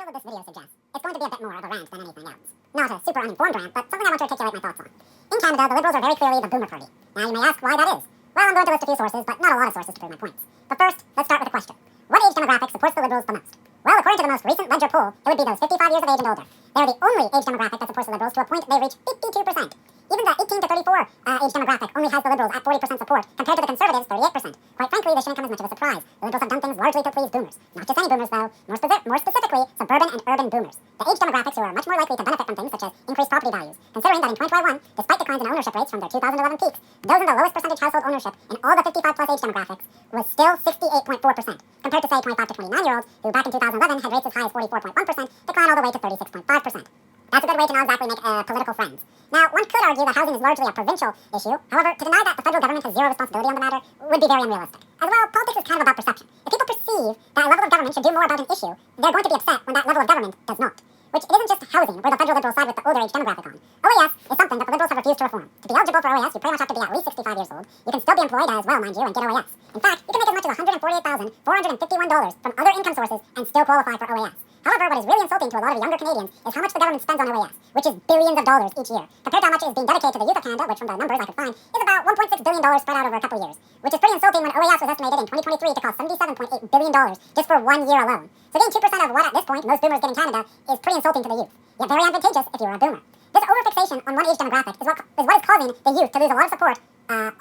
title of this video suggests, it's going to be a bit more of a rant than anything else. Not a super uninformed rant, but something I want to articulate my thoughts on. In Canada, the Liberals are very clearly the Boomer Party. Now, you may ask why that is. Well, I'm going to list a few sources, but not a lot of sources to prove my points. But first, let's start with a question. What age demographic supports the Liberals the most? Well, according to the most recent Ledger poll, it would be those 55 years of age and older. They're the only age demographic that supports the Liberals to a point they reach 52%. Even the 18 to 34 age demographic only has the Liberals at 40% support, compared to the Conservatives' 38%. Quite frankly, this shouldn't come as much of a surprise. The Liberals have done things largely to please boomers. Not just any boomers, though. More specifically, suburban and urban boomers. The age demographics who are much more likely to benefit from things such as increased property values, considering that in 2021, despite declines in ownership rates from their 2011 peaks, those in the lowest percentage household ownership in all the 55-plus age demographics was still 68.4%, compared to, say, 25 to 29-year-olds, who back in 2011 had rates as high as 44.1%, decline all the way to 36.5%. That's a good way to not exactly make political friends. Now, one could argue that housing is largely a provincial issue. However, to deny that the federal government has zero responsibility on the matter would be very unrealistic. As well, politics is kind of about perception. If people perceive that a level of government should do more about an issue, they're going to be upset when that level of government does not. Which it isn't just housing, where the federal Liberals side with the older age demographic on. OAS is something that the Liberals have refused to reform. To be eligible for OAS, you pretty much have to be at least 65 years old. You can still be employed as well, mind you, and get OAS. In fact, you can make as much as $148,451 from other income sources and still qualify for OAS. However, what is really insulting to a lot of younger Canadians is how much the government spends on OAS, which is billions of dollars each year, compared to how much is being dedicated to the youth of Canada, which from the numbers I could find is about $1.6 billion spread out over a couple years, which is pretty insulting when OAS was estimated in 2023 to cost $77.8 billion just for 1 year alone. So getting 2% of what at this point most boomers get in Canada is pretty insulting to the youth, yet very advantageous if you're a boomer. This overfixation on one age demographic is what is causing the youth to lose a lot of support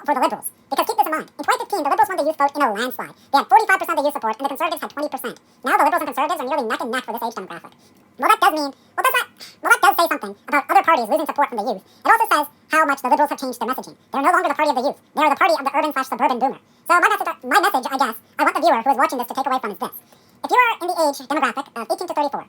for the Liberals. Because keep this in mind, in 2015, the Liberals won the youth vote in a landslide. They had 45% of the youth support, and the Conservatives had 20%. Now the Liberals and Conservatives are nearly neck and neck for this age demographic. Well, that does say something about other parties losing support from the youth. It also says how much the Liberals have changed their messaging. They're no longer the party of the youth. They are the party of the urban/suburban boomer. So my message, I guess, I want the viewer who is watching this to take away from is this. If you are in the age demographic of 18 to 34,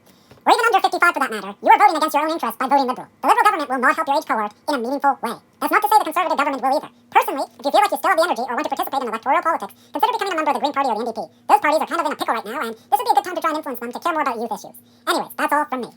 or even under 55 for that matter, you are voting against your own interests by voting Liberal. The Liberal government will not help your age cohort in a meaningful way. That's not to say the Conservative government will either. Personally, if you feel like you still have the energy or want to participate in electoral politics, consider becoming a member of the Green Party or the NDP. Those parties are kind of in a pickle right now, and this would be a good time to try and influence them to care more about youth issues. Anyways, that's all from me.